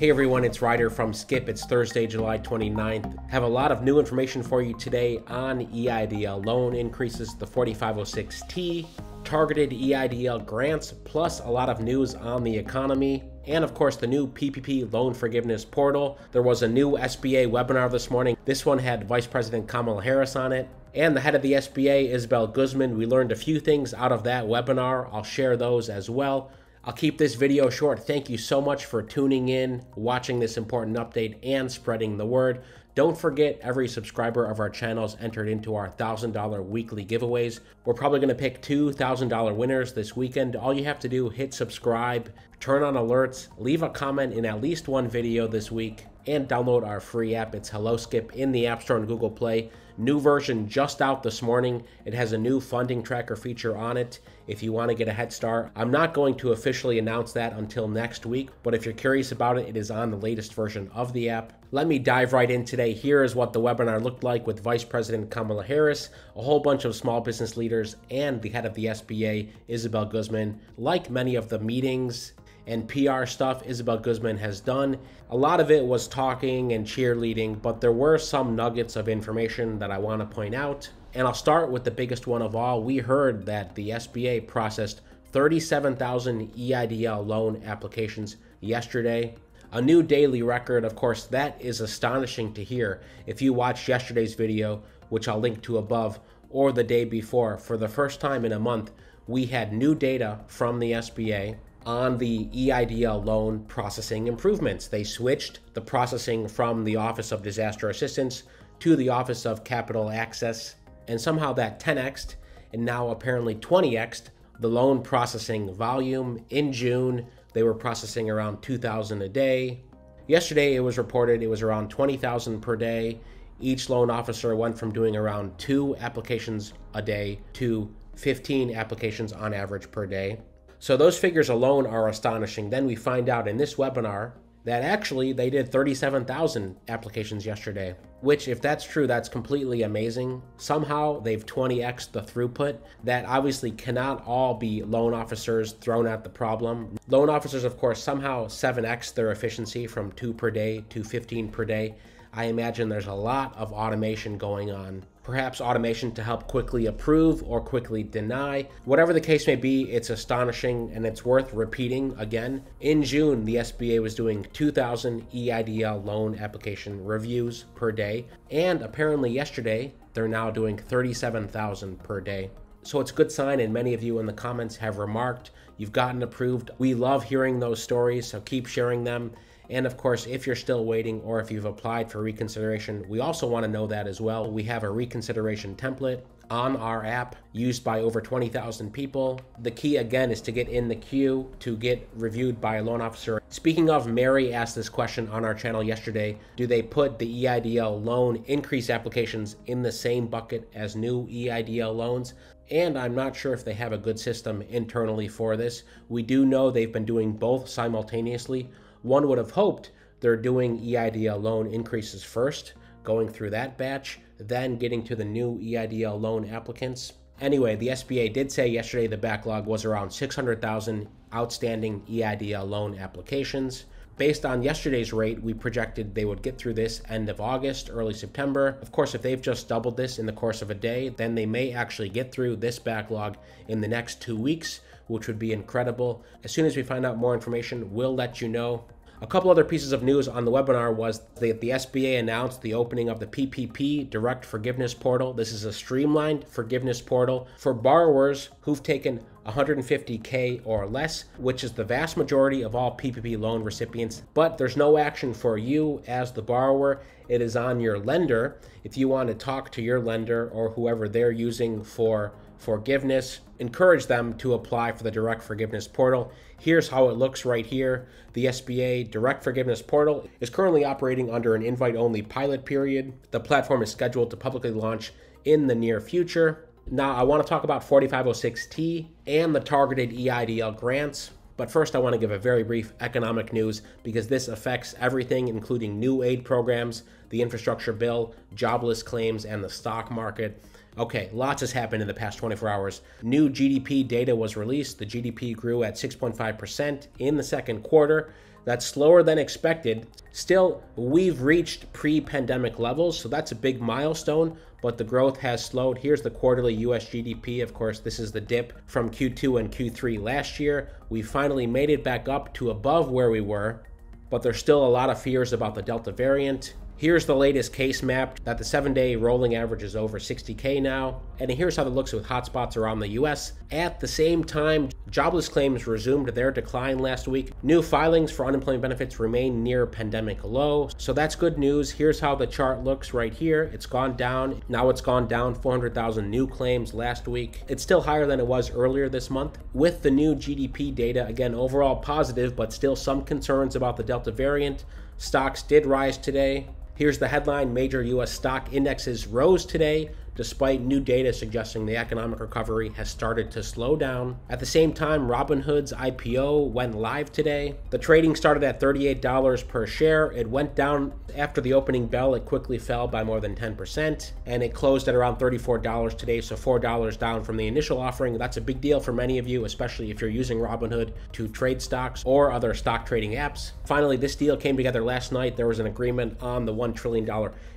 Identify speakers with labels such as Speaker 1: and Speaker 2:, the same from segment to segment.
Speaker 1: Hey everyone, it's Ryder from Skip. It's Thursday, July 29th. Have a lot of new information for you today on EIDL loan increases, the 4506T, targeted EIDL grants, plus a lot of news on the economy, and of course the new PPP loan forgiveness portal. There was a new SBA webinar this morning. This one had Vice President Kamala Harris on it, and the head of the SBA, Isabel Guzman. We learned a few things out of that webinar. I'll share those as well. I'll keep this video short. Thank you so much for tuning in, watching this important update, and spreading the word. Don't forget, every subscriber of our channel is entered into our $1,000 weekly giveaways. We're probably going to pick two $1,000 winners this weekend. All you have to do, hit subscribe, turn on alerts, leave a comment in at least one video this week, and download our free app. It's Hello Skip in the App Store and Google Play. New version just out this morning. It has a new funding tracker feature on it if you want to get a head start. I'm not going to officially announce that until next week, but if you're curious about it, it is on the latest version of the app. Let me dive right in today. Here is what the webinar looked like with Vice President Kamala Harris, a whole bunch of small business leaders, and the head of the SBA, Isabel Guzman. Like many of the meetings and PR stuff Isabel Guzman has done, a lot of it was talking and cheerleading, but there were some nuggets of information that I want to point out. And I'll start with the biggest one of all. We heard that the SBA processed 37,000 EIDL loan applications yesterday. A new daily record. Of course, that is astonishing to hear. If you watched yesterday's video, which I'll link to above, or the day before, for the first time in a month, we had new data from the SBA on the EIDL loan processing improvements. They switched the processing from the Office of Disaster Assistance to the Office of Capital Access, and somehow that 10x'd and now apparently 20x'd the loan processing volume. In June, they were processing around 2,000 a day. Yesterday, it was reported it was around 20,000 per day. Each loan officer went from doing around 2 applications a day to 15 applications on average per day. So those figures alone are astonishing. Then we find out in this webinar that actually they did 37,000 applications yesterday, which, if that's true, that's completely amazing. Somehow they've 20x'd the throughput. That obviously cannot all be loan officers thrown at the problem. Loan officers, of course, somehow 7x'd their efficiency from 2 per day to 15 per day. I imagine there's a lot of automation going on. Perhaps automation to help quickly approve or quickly deny. Whatever the case may be, it's astonishing, and it's worth repeating again. In June, the SBA was doing 2,000 EIDL loan application reviews per day, and apparently yesterday, they're now doing 37,000 per day. So it's a good sign, and many of you in the comments have remarked you've gotten approved. We love hearing those stories, so keep sharing them. And of course, if you're still waiting or if you've applied for reconsideration, we also want to know that as well. We have a reconsideration template on our app used by over 20,000 people. The key again is to get in the queue to get reviewed by a loan officer. Speaking of, Mary asked this question on our channel yesterday. Do they put the EIDL loan increase applications in the same bucket as new EIDL loans? And I'm not sure if they have a good system internally for this. We do know they've been doing both simultaneously. One would have hoped they're doing EIDL loan increases first, going through that batch, then getting to the new EIDL loan applicants. Anyway, the SBA did say yesterday the backlog was around 600,000 outstanding EIDL loan applications. Based on yesterday's rate, we projected they would get through this end of August, early September. Of course, if they've just doubled this in the course of a day, then they may actually get through this backlog in the next 2 weeks, which would be incredible. As soon as we find out more information, we'll let you know. A couple other pieces of news on the webinar was that the SBA announced the opening of the PPP Direct Forgiveness Portal. This is a streamlined forgiveness portal for borrowers who've taken $150K or less, which is the vast majority of all PPP loan recipients. But there's no action for you as the borrower. It is on your lender. If you want to talk to your lender or whoever they're using for forgiveness, encourage them to apply for the Direct Forgiveness Portal. Here's how it looks right here. The SBA Direct Forgiveness Portal is currently operating under an invite-only pilot period. The platform is scheduled to publicly launch in the near future. Now, I want to talk about 4506T and the targeted EIDL grants. But first, I want to give a very brief economic news because this affects everything, including new aid programs, the infrastructure bill, jobless claims, and the stock market. Okay, lots has happened in the past 24 hours. New GDP data was released. The GDP grew at 6.5% in the second quarter. That's slower than expected. Still, we've reached pre-pandemic levels, so that's a big milestone, but the growth has slowed. Here's the quarterly US GDP. Of course, this is the dip from Q2 and Q3 last year. We finally made it back up to above where we were, but there's still a lot of fears about the Delta variant. Here's the latest case map that the 7-day rolling average is over 60K now. And here's how it looks with hotspots around the US. At the same time, jobless claims resumed their decline last week. New filings for unemployment benefits remain near pandemic low. So that's good news. Here's how the chart looks right here. It's gone down. Now it's gone down 400,000 new claims last week. It's still higher than it was earlier this month. With the new GDP data, again, overall positive, but still some concerns about the Delta variant. Stocks did rise today. Here's the headline: major U.S. stock indexes rose today, despite new data suggesting the economic recovery has started to slow down. At the same time, Robinhood's IPO went live today. The trading started at $38 per share. It went down after the opening bell. It quickly fell by more than 10%, and it closed at around $34 today, so $4 down from the initial offering. That's a big deal for many of you, especially if you're using Robinhood to trade stocks or other stock trading apps. Finally, this deal came together last night. There was an agreement on the $1 trillion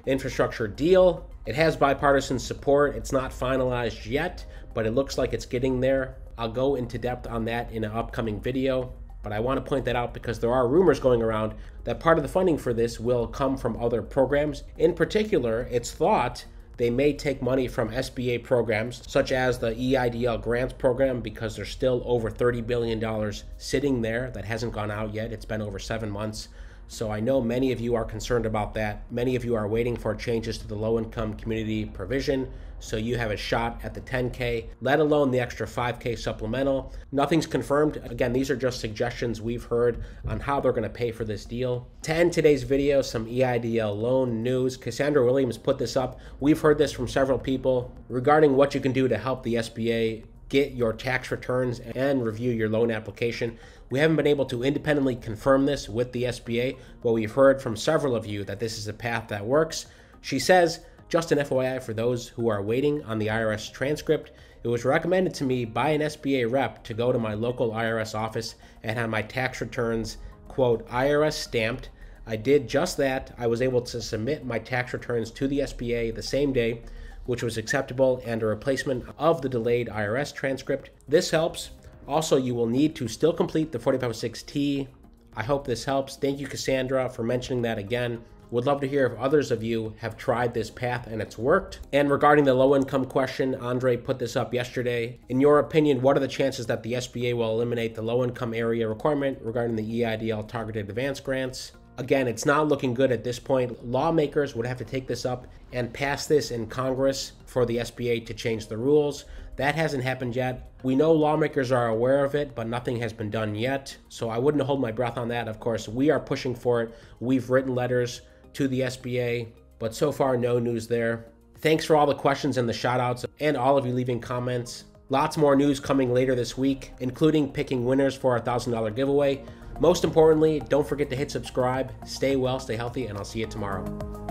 Speaker 1: infrastructure deal. It has bipartisan support. It's not finalized yet, but it looks like it's getting there. I'll go into depth on that in an upcoming video, but I want to point that out because there are rumors going around that part of the funding for this will come from other programs. In particular, it's thought they may take money from SBA programs, such as the EIDL grants program, because there's still over $30 billion sitting there that hasn't gone out yet. It's been over 7 months. So I know many of you are concerned about that. Many of you are waiting for changes to the low-income community provision, so you have a shot at the 10K, let alone the extra 5K supplemental. Nothing's confirmed. Again, these are just suggestions we've heard on how they're going to pay for this deal. To end today's video, some EIDL loan news. Cassandra Williams put this up. We've heard this from several people regarding what you can do to help the SBA get your tax returns and review your loan application. We haven't been able to independently confirm this with the SBA, but we've heard from several of you that this is a path that works. She says, just an FYI for those who are waiting on the IRS transcript, it was recommended to me by an SBA rep to go to my local IRS office and have my tax returns, quote, IRS stamped. I did just that. I was able to submit my tax returns to the SBA the same day, which was acceptable and a replacement of the delayed IRS transcript. This helps. Also, you will need to still complete the 4506T. I hope this helps. Thank you, Cassandra, for mentioning that again. Would love to hear if others of you have tried this path and it's worked. And regarding the low income question, Andre put this up yesterday. In your opinion, what are the chances that the SBA will eliminate the low income area requirement regarding the EIDL targeted advance grants? Again, it's not looking good at this point. Lawmakers would have to take this up and pass this in Congress for the SBA to change the rules. That hasn't happened yet. We know lawmakers are aware of it, but nothing has been done yet. So I wouldn't hold my breath on that. Of course, we are pushing for it. We've written letters to the SBA, but so far no news there. Thanks for all the questions and the shout outs and all of you leaving comments. Lots more news coming later this week, including picking winners for our $1,000 giveaway. Most importantly, don't forget to hit subscribe. Stay well, stay healthy, and I'll see you tomorrow.